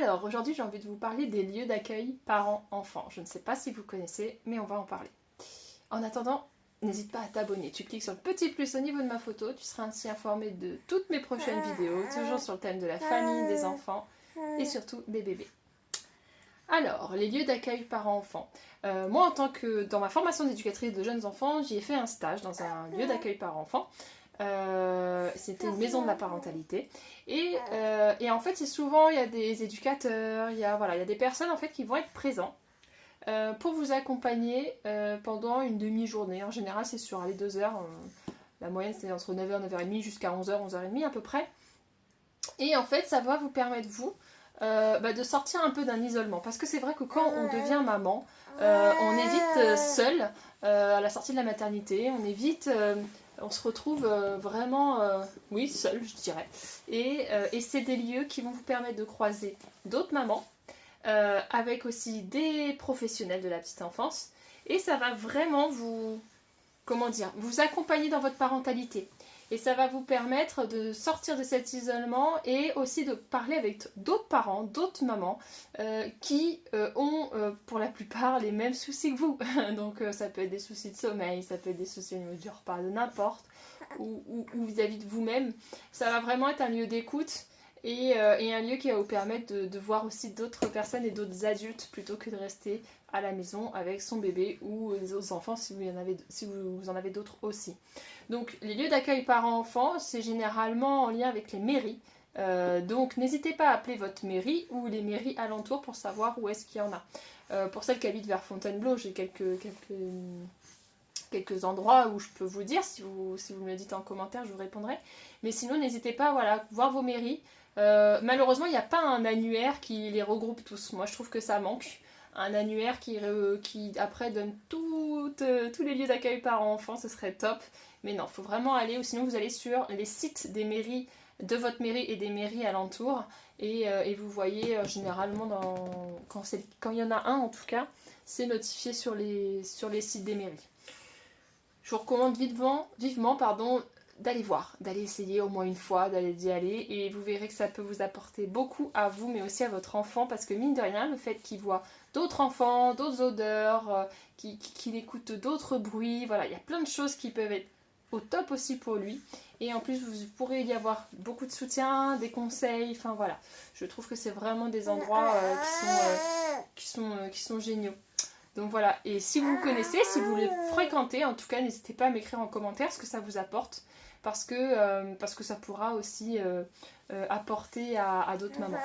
Alors, aujourd'hui, j'ai envie de vous parler des lieux d'accueil parents-enfants. Je ne sais pas si vous connaissez, mais on va en parler. En attendant, n'hésite pas à t'abonner. Tu cliques sur le petit plus au niveau de ma photo. Tu seras ainsi informé de toutes mes prochaines vidéos, toujours sur le thème de la famille, des enfants et surtout des bébés. Alors, les lieux d'accueil parents-enfants. Moi, en tant que dans ma formation d'éducatrice de jeunes enfants, j'y ai fait un stage dans un lieu d'accueil parents-enfants. C'était une maison de la parentalité et en fait c'est souvent il y a des éducateurs, il y a des personnes en fait qui vont être présents pour vous accompagner pendant une demi-journée. En général c'est sur les 2 heures, la moyenne c'est entre 9h, 9h30 jusqu'à 11h, 11h30 à peu près. Et en fait ça va vous permettre vous de sortir un peu d'un isolement, parce que c'est vrai que quand on devient maman, on est vite seul à la sortie de la maternité, on se retrouve vraiment, oui, seul, je dirais. Et c'est des lieux qui vont vous permettre de croiser d'autres mamans, avec aussi des professionnels de la petite enfance, et ça va vraiment vous accompagner dans votre parentalité. Et ça va vous permettre de sortir de cet isolement et aussi de parler avec d'autres parents, d'autres mamans qui ont pour la plupart les mêmes soucis que vous. Donc ça peut être des soucis de sommeil, ça peut être des soucis au niveau du repas, de n'importe, ou vis-à-vis de vous-même. Ça va vraiment être un lieu d'écoute et un lieu qui va vous permettre de voir aussi d'autres personnes et d'autres adultes plutôt que de rester à la maison avec son bébé ou les autres enfants si vous en avez d'autres aussi. Donc les lieux d'accueil parents-enfants, c'est généralement en lien avec les mairies. Donc n'hésitez pas à appeler votre mairie ou les mairies alentours pour savoir où est-ce qu'il y en a. Pour celles qui habitent vers Fontainebleau, j'ai quelques endroits où je peux vous dire, si vous me le dites en commentaire, je vous répondrai. Mais sinon, n'hésitez pas à voir vos mairies. Malheureusement, il n'y a pas un annuaire qui les regroupe tous. Moi, je trouve que ça manque. Un annuaire qui après donne tous les lieux d'accueil parents-enfants, ce serait top. Mais non, il faut vraiment aller, ou sinon vous allez sur les sites des mairies, de votre mairie et des mairies alentours, et vous voyez généralement, quand il y en a un en tout cas, c'est notifié sur les sites des mairies. Je vous recommande vivement d'aller essayer au moins une fois, d'y aller, et vous verrez que ça peut vous apporter beaucoup à vous, mais aussi à votre enfant, parce que mine de rien, le fait qu'il voit d'autres enfants, d'autres odeurs, qu'il écoute d'autres bruits, voilà, il y a plein de choses qui peuvent être au top aussi pour lui, et en plus vous pourrez y avoir beaucoup de soutien, des conseils, enfin voilà, je trouve que c'est vraiment des endroits qui sont géniaux. Donc voilà, et si vous connaissez, si vous les fréquentez, en tout cas, n'hésitez pas à m'écrire en commentaire ce que ça vous apporte, parce que ça pourra aussi apporter à d'autres mamans.